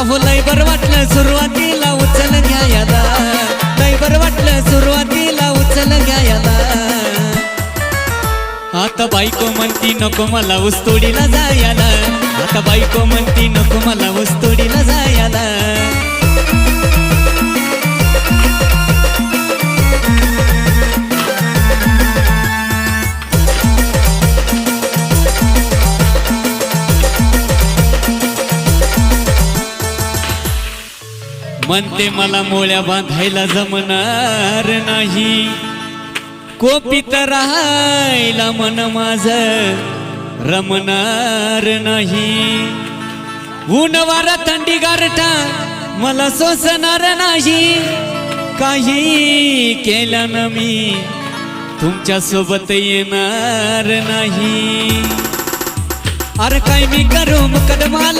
अहो लय बरं वाटलं सुरुवातीला उचल घ्यायला, लय बरं वाटलं सुरुवातीला उचल घ्यायला। आता बायको म्हणती नको मला ऊसतोडीला जायला, आता बायको म्हणती नको मला ऊसतोडीला जायला। म्हणते मला मोळ्या बांधायला जमणार नाही, कोपीत राहायला मन माझं रमणार नाही। ऊन वारा थंडी गारठा मला सोसणार नाही, काही केल्यानं मी तुमच्या सोबत येणार नाही। अरे काय मी करू मुकदमा